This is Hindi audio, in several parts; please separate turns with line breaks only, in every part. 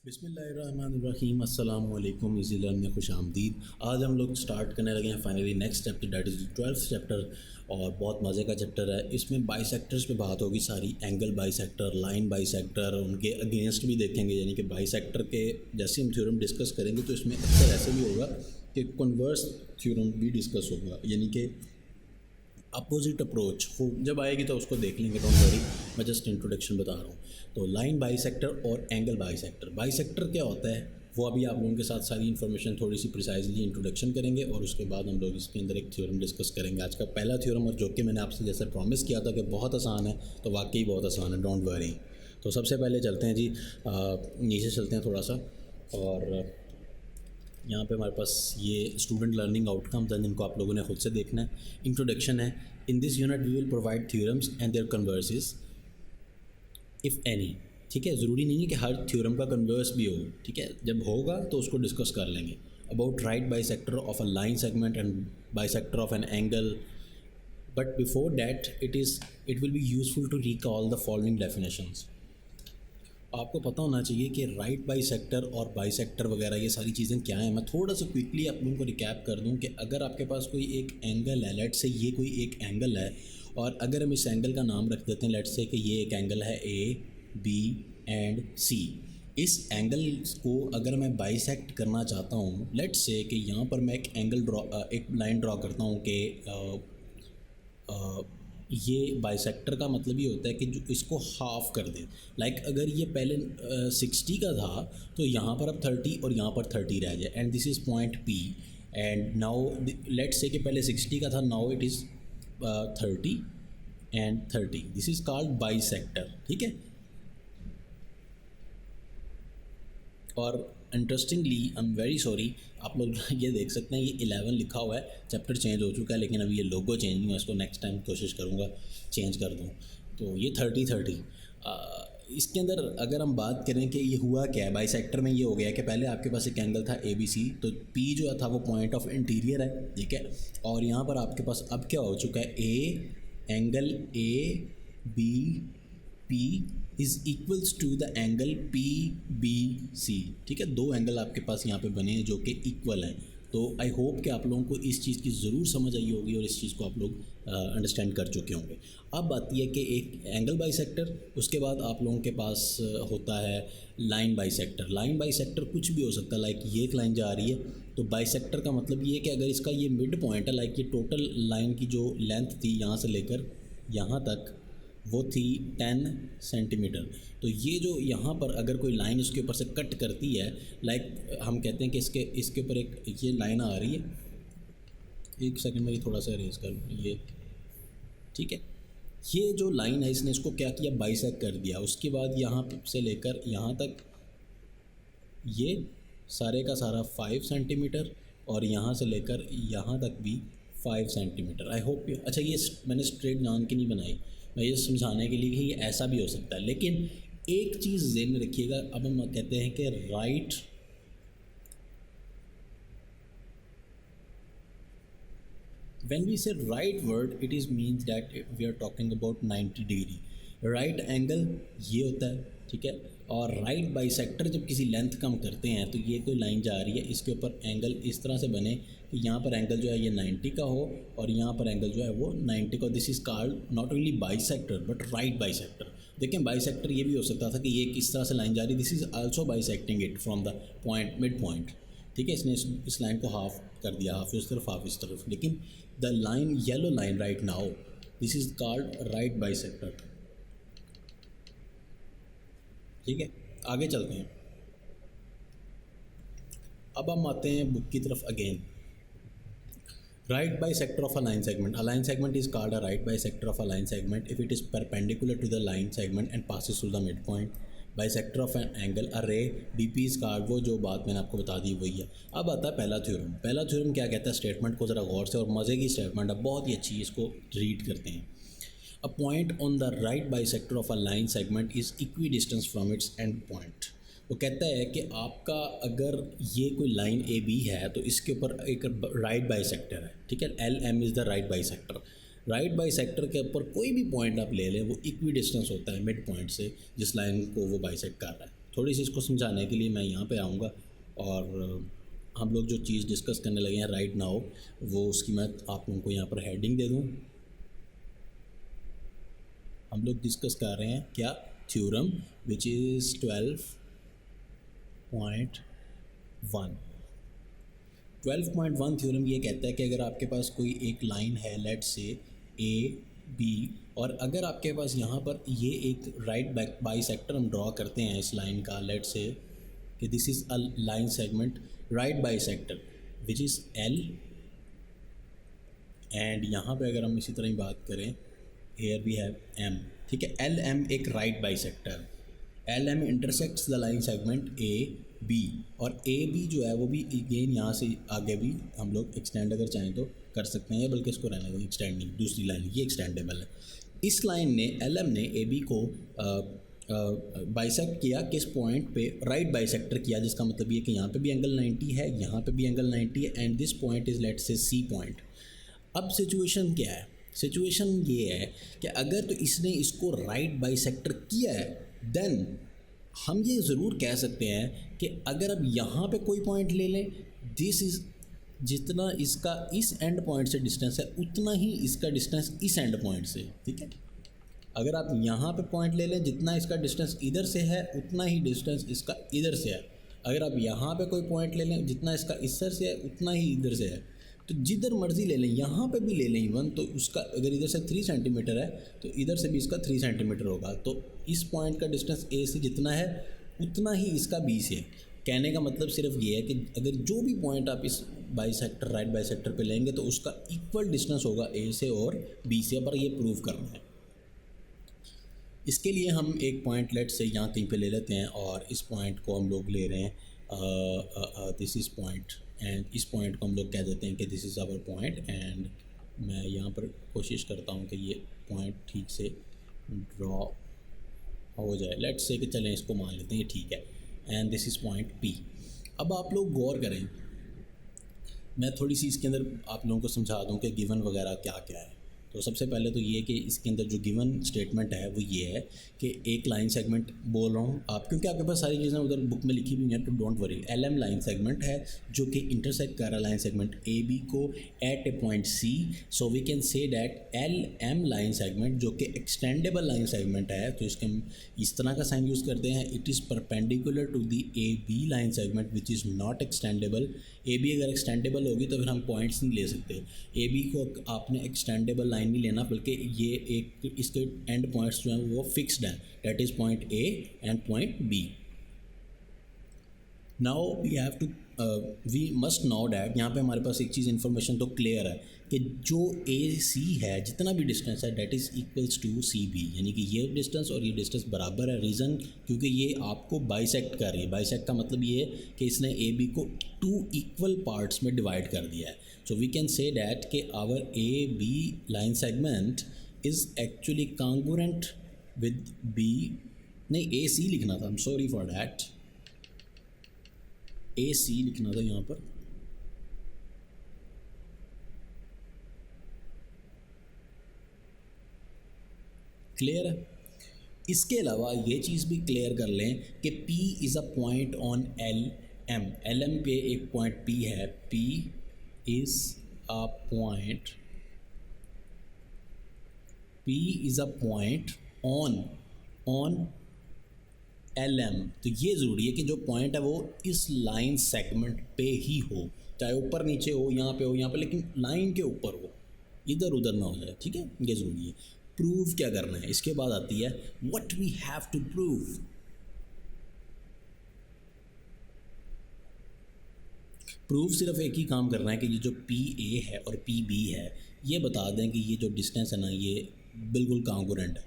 बिस्मिल्लाहिर्रहमानिर्रहीम अस्सलाम वालेकुम इज़ी लर्न में खुश आमदीद। आज हम लोग स्टार्ट करने लगे हैं finally next chapter that is 12th chapter और बहुत मज़े का चैप्टर है। इसमें बाइसेक्टर्स पे बात होगी सारी, एंगल बाइसेक्टर, लाइन बाइसेक्टर, उनके अगेंस्ट भी देखेंगे, यानी कि बाइसेक्टर के जैसे हम थ्योरम डिस्कस करेंगे तो इसमें अक्सर ऐसे भी होगा कि कन्वर्स थ्योरम भी डिस्कस होगा, यानी कि अपोजिट अप्रोच हो जब आएगी तो उसको देख लेंगे, डोंट वरी, मैं जस्ट इंट्रोडक्शन बता रहा हूँ। तो लाइन बाइसेक्टर और एंगल बाइसेक्टर, बाइसेक्टर क्या होता है वो अभी आप लोगों के साथ सारी इन्फॉर्मेशन थोड़ी सी प्रिसाइजली इंट्रोडक्शन करेंगे और उसके बाद हम लोग इसके अंदर एक थ्योरम डिस्कस करेंगे। आज का पहला थ्योरम, और जो कि मैंने आपसे जैसे प्रॉमिस किया था कि बहुत आसान है, तो वाकई बहुत आसान है, डोंट वरी। तो सबसे पहले चलते हैं जी, नीचे चलते हैं थोड़ा सा, और यहाँ पे हमारे पास ये स्टूडेंट लर्निंग आउटकम्स हैं जिनको आप लोगों ने खुद से देखना है। इंट्रोडक्शन है। In this unit we will provide theorems and their converses if any. ठीक है, ज़रूरी नहीं है कि हर थ्योरम का कन्वर्स भी हो, ठीक है, जब होगा तो उसको डिस्कस कर लेंगे। About right bisector of a line segment and bisector of an angle, but before that it will be useful to recall the following definitions. आपको पता होना चाहिए कि राइट बाइसेक्टर और बाइसेक्टर वगैरह ये सारी चीज़ें क्या हैं। मैं थोड़ा सा क्विकली आप लोगों को रिकैप कर दूं कि अगर आपके पास कोई एक एंगल है, लेट्स से ये कोई एक एंगल है, और अगर हम इस एंगल का नाम रख देते हैं, लेट्स से कि ये एक एंगल है ए बी एंड सी। इस एंगल को अगर मैं बाइसेक्ट करना चाहता हूँ, लेट्स से कि यहाँ पर मैं एक लाइन ड्रॉ करता हूँ कि ये बाइसेक्टर का मतलब ये होता है कि जो इसको हाफ कर दे। लाइक अगर ये पहले 60 का था तो यहाँ पर अब 30 और यहाँ पर 30 रह जाए, and this is point P, and now let's say कि पहले 60 का था, now it is 30 and 30, this is called bisector. ठीक है, और interestingly I am very sorry, आप लोग ये देख सकते हैं ये 11 लिखा हुआ है, चैप्टर चेंज हो चुका है, लेकिन अभी ये लोगो चेंज नहीं है, इसको नेक्स्ट टाइम कोशिश करूँगा चेंज कर दूँ। तो ये 30 इसके अंदर अगर हम बात करें कि ये हुआ क्या है बाइसेक्टर में, ये हो गया कि पहले आपके पास एक एंगल था ए बी सी, तो पी जो था वो पॉइंट ऑफ इंटीरियर है, ठीक है, और यहाँ पर आपके पास अब क्या हो चुका है, angle A B P is equals to the angle P B C. ठीक है, दो एंगल आपके पास यहाँ पे बने हैं जो कि इक्वल हैं। तो आई होप कि आप लोगों को इस चीज़ की ज़रूर समझ आई होगी और इस चीज़ को आप लोग अंडरस्टैंड कर चुके होंगे। अब आती है कि एक एंगल बाइसेक्टर, उसके बाद आप लोगों के पास होता है लाइन बाइसेक्टर। लाइन बाइसेक्टर कुछ भी हो सकता है, लाइक ये एक लाइन जा रही है, तो बाइसेक्टर का मतलब ये है कि अगर इसका ये मिड पॉइंट है, लाइक ये टोटल लाइन की जो लेंथ थी यहाँ से लेकर यहाँ तक वो थी 10 सेंटीमीटर, तो ये जो यहाँ पर अगर कोई लाइन इसके ऊपर से कट करती है, लाइक हम कहते हैं कि इसके ऊपर एक ये लाइन आ रही है, एक सेकंड में ये थोड़ा सा अरेंज कर ये, ठीक है, ये जो लाइन है इसने इसको क्या किया, बाइसेक्ट कर दिया। उसके बाद यहाँ से लेकर यहाँ तक ये सारे का सारा 5 सेंटीमीटर, और यहाँ से लेकर यहाँ तक भी 5 सेंटीमीटर। आई होप अच्छा ये मैंने स्ट्रेट जान के नहीं बनाई, मैं ये समझाने के लिए कि ये ऐसा भी हो सकता है, लेकिन एक चीज़ ज़हन में रखिएगा। अब हम कहते हैं कि right when we say right word it is means that we are talking about 90 degree right angle ये होता है, ठीक है, और राइट बाइसेक्टर जब किसी लेंथ कम करते हैं तो ये कोई लाइन जा रही है, इसके ऊपर एंगल इस तरह से बने कि यहाँ पर एंगल जो है ये 90 का हो और यहाँ पर एंगल जो है वो 90 का। This is called not only bisector but right bisector. देखें बाइसेक्टर ये भी हो सकता था कि ये किस तरह से लाइन जा रही, this is also bisecting it from the point mid point. ठीक है, इसने इस लाइन को हाफ कर दिया, हाफ इस तरफ हाफ इस तरफ, लेकिन the line yellow line right now this is called right bisector. ठीक है, आगे चलते हैं। अब हम आते हैं बुक की तरफ again. Right bisector of a line segment, a line segment is called a right bisector of a line segment if it is perpendicular to the line segment and passes through the mid point. Bisector of an angle a ray B P is called, वो जो बात मैंने आपको बता दी वही है। अब आता है पहला थ्योरम। पहला थ्योरम क्या कहता है, स्टेटमेंट को ज़रा गौर से, और मज़े की स्टेटमेंट है, बहुत ही अच्छी, इसको रीड करते हैं। A point on the right bisector of a line segment is equidistant from its end point। वो कहता है कि आपका अगर ये कोई लाइन ए बी है तो इसके ऊपर एक राइट बाइसेक्टर है, ठीक है, L M is the right bisector. Right bisector के ऊपर कोई भी पॉइंट आप ले लें वो इक्वी डिस्टेंस होता है मिड पॉइंट से जिस लाइन को वो बाइसेक्ट कर रहा है। थोड़ी सी इसको समझाने के लिए मैं यहाँ पे आऊँगा और हम लोग जो चीज़ डिस्कस करने लगे हैं राइट नाउ, वो उसकी मैं आप लोगों को यहाँ पर हेडिंग दे दूँ। हम लोग डिस्कस कर रहे हैं क्या, थ्योरम विच इज़ 12.1। 12.1 थ्योरम ये कहता है कि अगर आपके पास कोई एक लाइन है, लेट से ए बी, और अगर आपके पास यहाँ पर ये एक राइट बाइसेक्टर हम ड्रॉ करते हैं इस लाइन का, लेट से कि this is a line segment right bisector which is L, and यहाँ पे अगर हम इसी तरह ही बात करें, हेयर वी हैव एम, ठीक है, एल एम एक right bisector, L M intersects the line segment A B, और ए बी जो है वो भी अगेन यहाँ से आगे भी हम लोग एक्सटेंड अगर चाहें तो कर सकते हैं, या बल्कि इसको रहने दें एक्सटेंडिंग, दूसरी लाइन ये एक्सटेंडेबल है। इस लाइन ने एल एम ने ए बी को बाइसेक्ट किया किस पॉइंट पे, राइट बाइसेक्टर किया, जिसका मतलब ये कि यहाँ पे भी एंगल 90 है, यहाँ पे भी एंगल 90 है, and this point is let say C point. अब सिचुएशन क्या है, सिचुएशन ये है कि अगर तो इसने इसको राइट बाइसेक्टर किया है, देन हम ये ज़रूर कह सकते हैं कि अगर अब यहाँ पे कोई पॉइंट ले लें, दिस इज़ जितना इसका इस एंड पॉइंट से डिस्टेंस है उतना ही इसका डिस्टेंस इस एंड पॉइंट से, ठीक है। अगर आप यहाँ पे पॉइंट ले लें, जितना इसका डिस्टेंस इधर से है उतना ही डिस्टेंस इसका इधर से है। अगर आप यहाँ पे कोई पॉइंट ले लें, जितना इसका इधर से है उतना ही इधर से है। तो जिधर मर्जी ले लें, यहाँ पे भी ले लें इवन, तो उसका अगर इधर से 3 सेंटीमीटर है तो इधर से भी इसका 3 सेंटीमीटर होगा। तो इस पॉइंट का डिस्टेंस ए से जितना है उतना ही इसका बी से है। कहने का मतलब सिर्फ ये है कि अगर जो भी पॉइंट आप इस बाइसेक्टर राइट बाइसेक्टर पे लेंगे तो उसका इक्वल डिस्टेंस होगा ए से और बी से, पर ये प्रूव करना है। इसके लिए हम एक पॉइंट लेट से यहाँ कहीं पे ले लेते हैं, और इस पॉइंट को हम लोग ले रहे हैं दिस इज़ पॉइंट, एंड इस पॉइंट को हम लोग कह देते हैं कि this is our point, and मैं यहाँ पर कोशिश करता हूँ कि ये पॉइंट ठीक से ड्रॉ हो जाए। लेट्स से कि चलें इसको मान लेते हैं ये ठीक है, and this is point P. अब आप लोग गौर करें, मैं थोड़ी सी इसके अंदर आप लोगों को समझा दूँ कि गिवन वगैरह क्या क्या है। तो सबसे पहले तो ये कि इसके अंदर जो गिवन स्टेटमेंट है वो ये है कि एक लाइन सेगमेंट बोल रहा हूँ आप, क्योंकि आपके पास सारी चीज़ें उधर बुक में लिखी हुई हैं तो don't worry. L M line segment है जो कि इंटरसेक्ट कर रहा है लाइन सेगमेंट ए बी को at a point C, so we can say that L M line segment जो कि एक्सटेंडेबल लाइन सेगमेंट है, तो इसके हम इस तरह का साइन यूज़ करते हैं, it is perpendicular to the A B line segment which is not extendable. A B अगर एक्सटेंडेबल होगी तो फिर हम पॉइंट्स नहीं ले सकते। ए बी को आपने एक्सटेंडेबल लाइन नहीं लेना, बल्कि ये एक इसके एंड पॉइंट्स जो हैं वो फिक्स्ड हैं, that is point A and point B. Now we have to we must know that, यहाँ पे हमारे पास एक चीज़ इन्फॉर्मेशन तो क्लियर है कि जो ए सी है जितना भी डिस्टेंस है that is equals to C B, यानी कि ये डिस्टेंस और ये डिस्टेंस बराबर है। रीज़न क्योंकि ये आपको बाइसेक्ट कर रही है। बाइसेक्ट का मतलब ये है कि इसने ए बी को 2 इक्वल पार्ट्स में डिवाइड कर दिया है। So we can say that कि our A B line segment is actually congruent with B, नहीं ए सी लिखना था, I am sorry for that, A C लिखना था यहाँ पर। क्लियर है। इसके अलावा ये चीज़ भी क्लियर कर लें कि P is a point on L M. L M पे एक पॉइंट P है, P is a point, P is a point on L M. तो ये ज़रूरी है कि जो पॉइंट है वो इस लाइन सेगमेंट पे ही हो, चाहे ऊपर नीचे हो, यहाँ पे हो, यहाँ पे, लेकिन लाइन के ऊपर हो, इधर उधर ना हो जाए, ठीक है, ये ज़रूरी है। प्रूव क्या करना है, इसके बाद आती है what we have to prove. Prove सिर्फ एक ही काम करना है कि ये जो पी ए है और पी बी है ये बता दें कि ये जो डिस्टेंस है ना ये बिल्कुल कॉन्ग्रुएंट है।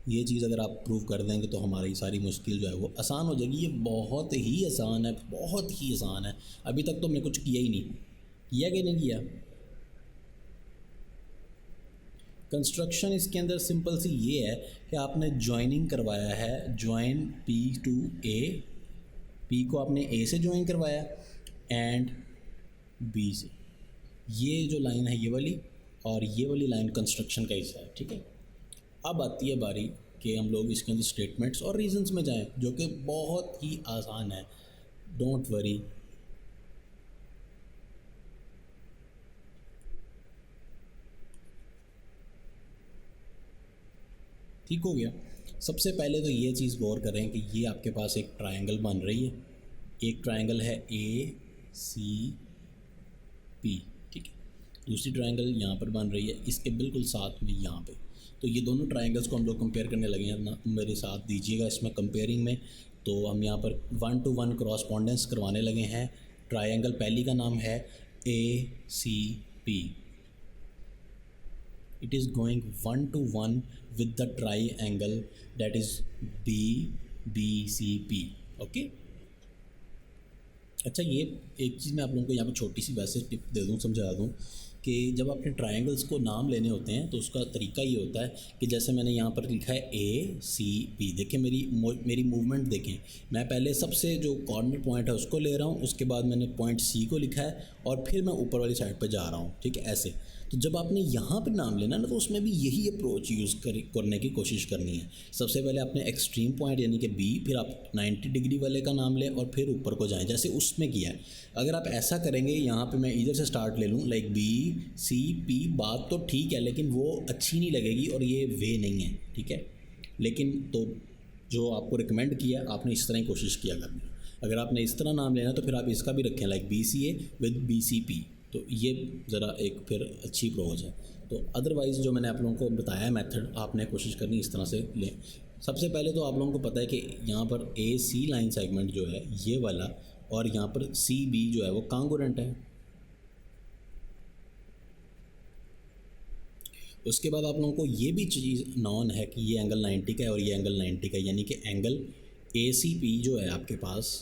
ये चीज़ अगर आप प्रूव कर देंगे तो हमारी सारी मुश्किल जो है वो आसान हो जाएगी। ये बहुत ही आसान है, बहुत ही आसान है। अभी तक तो हमने कुछ किया ही नहीं, किया कि नहीं किया। कंस्ट्रक्शन इसके अंदर सिंपल सी ये है कि आपने ज्वाइनिंग करवाया है, join P to A, P को आपने ए से ज्वाइन करवाया एंड बी से। ये जो लाइन है ये वाली और ये वाली लाइन कंस्ट्रक्शन का हिस्सा है, ठीक है। अब आती है बारी कि हम लोग इसके अंदर स्टेटमेंट्स और रीजंस में जाएं, जो कि बहुत ही आसान है, डोंट वरी। ठीक हो गया। सबसे पहले तो ये चीज़ गौर करें कि ये आपके पास एक ट्रायंगल बन रही है, एक ट्रायंगल है ACP, ठीक है। दूसरी ट्रायंगल यहाँ पर बन रही है, इसके बिल्कुल साथ में यहाँ पे। तो ये दोनों ट्रायंगल्स को हम लोग कंपेयर करने लगे हैं ना, मेरे साथ दीजिएगा इसमें कंपेयरिंग में। तो हम यहाँ पर 1 to 1 क्रॉसपॉन्डेंस करवाने लगे हैं। ट्रायंगल पहली का नाम है ACP। It is going 1 to 1 with the triangle that is BCP, okay. अच्छा, ये एक चीज़ मैं आप लोगों को यहाँ पे छोटी सी वैसे टिप दे दूँ, समझा दूँ कि जब आपने ट्रायंगल्स को नाम लेने होते हैं तो उसका तरीका ये होता है कि जैसे मैंने यहाँ पर लिखा है ACP, देखें मेरी मूवमेंट देखें। मैं पहले सबसे जो कॉर्नर पॉइंट है उसको ले रहा हूँ, उसके बाद मैंने पॉइंट C को लिखा है और फिर मैं ऊपर वाली साइड पर जा रहा हूँ, ठीक है, ऐसे। तो जब आपने यहाँ पर नाम लेना ना, तो उसमें भी यही अप्रोच यूज़ करने की कोशिश करनी है। सबसे पहले आपने एक्सट्रीम पॉइंट यानी कि B, फिर आप 90 डिग्री वाले का नाम लें और फिर ऊपर को जाएं, जैसे उसमें किया है। अगर आप ऐसा करेंगे, यहाँ पे मैं इधर से स्टार्ट ले लूँ, लाइक BCP, बात तो ठीक है लेकिन वो अच्छी नहीं लगेगी और ये वे नहीं है, ठीक है। लेकिन तो जो आपको रिकमेंड किया आपने इस तरह ही कोशिश किया करनी है। अगर आपने इस तरह नाम लेना तो फिर आप इसका भी रखें, लाइक BCA विद BCP, तो ये ज़रा एक फिर अच्छी अप्रोच है। तो अदरवाइज़ जो मैंने आप लोगों को बताया मेथड, आपने कोशिश करनी इस तरह से लें। सबसे पहले तो आप लोगों को पता है कि यहाँ पर AC लाइन सेगमेंट जो है ये वाला, और यहाँ पर CB जो है वो कांगुरेंट है। उसके बाद आप लोगों को ये भी चीज़ नॉन है कि ये एंगल 90 का है और ये एंगल 90 का है, यानी कि एंगल ACP जो है आपके पास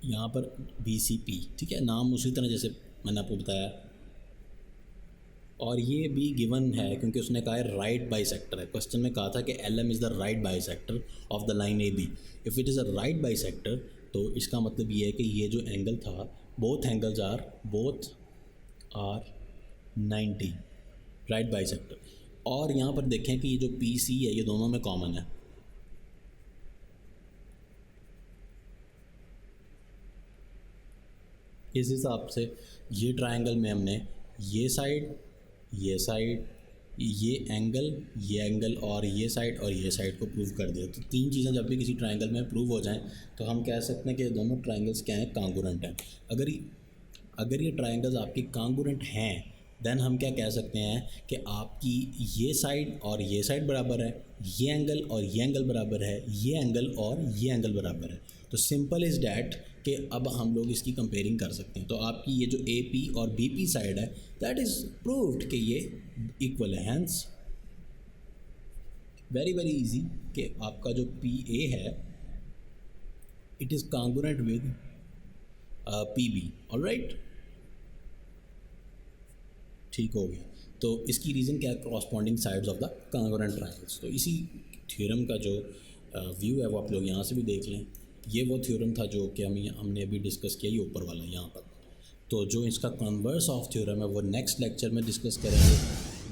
यहाँ पर BCP, ठीक है, नाम उसी तरह जैसे मैंने आपको बताया। और ये भी गिवन है क्योंकि उसने कहा है राइट बाइसेक्टर है। क्वेश्चन में कहा था कि LM is the right bisector of the line AB। If it is a right bisector तो इसका मतलब ये है कि ये जो एंगल था, both angles are 90, right bisector. और यहाँ पर देखें कि ये जो PC है ये दोनों में कॉमन है। इस हिसाब से ये ट्रायंगल में हमने ये साइड, ये एंगल और ये साइड को प्रूव कर दिया। तो तीन चीज़ें जब भी किसी ट्रायंगल में प्रूव हो जाएं तो हम कह सकते हैं कि दोनों ट्रायंगल्स क्या हैं, कांगुरेंट हैं। अगर ये ट्रायंगल्स आपके कांगुरेंट हैं, देन हम क्या कह सकते हैं कि आपकी ये साइड और ये साइड बराबर है, ये एंगल और ये एंगल बराबर है, ये एंगल और ये एंगल बराबर है। तो सिंपल इज़ डैट कि अब हम लोग इसकी कंपेयरिंग कर सकते हैं। तो आपकी ये जो AP और BP साइड है, दैट इज़ प्रूव्ड कि ये इक्वल है। हैंस वेरी इजी कि आपका जो PA है it is congruent with PB, alright, ठीक हो गया। तो इसकी रीज़न क्या है, corresponding sides of the congruent triangles. तो इसी थ्योरम का जो व्यू है वो आप लोग यहाँ से भी देख लें। ये वो थ्योरम था जो कि हमने अभी डिस्कस किया, ये ऊपर वाला यहाँ पर। तो जो इसका कन्वर्स ऑफ थ्योरम है वो नेक्स्ट लेक्चर में डिस्कस करेंगे,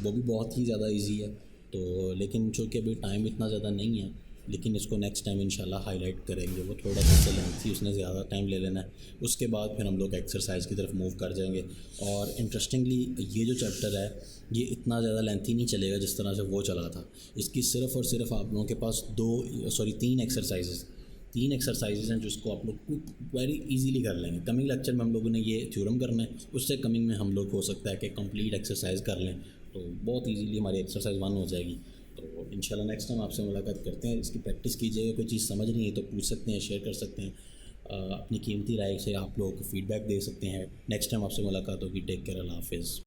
वो भी बहुत ही ज़्यादा इजी है। तो लेकिन चूँकि अभी टाइम इतना ज़्यादा नहीं है, लेकिन इसको नेक्स्ट टाइम इंशाल्लाह हाईलाइट करेंगे। वो थोड़ा सा लेंथी, उसने ज़्यादा टाइम ले लेना है। उसके बाद फिर हम लोग एक्सरसाइज की तरफ मूव कर जाएंगे। और इंटरेस्टिंगली ये जो चैप्टर है ये इतना ज़्यादा लेंथी नहीं चलेगा जिस तरह से वो चला था। इसकी सिर्फ़ और सिर्फ आप लोगों के पास तीन एक्सरसाइजेज हैं जिसको आप लोग वेरी इजीली कर लेंगे। कमिंग लेक्चर में हम लोगों ने ये थ्योरम करना है, उससे कमिंग में हम लोग हो सकता है कि कंप्लीट एक्सरसाइज कर लें, तो बहुत इजीली हमारी एक्सरसाइज 1 हो जाएगी। तो इंशाल्लाह नेक्स्ट टाइम आपसे मुलाकात करते हैं। इसकी प्रैक्टिस कीजिएगा, कोई चीज़ समझ नहीं है तो पूछ सकते हैं, शेयर कर सकते हैं, अपनी कीमती राय से आप लोगों को फीडबैक दे सकते हैं। नेक्स्ट टाइम आपसे मुलाकात होगी। टेक केयर, अल्लाह हाफिज़।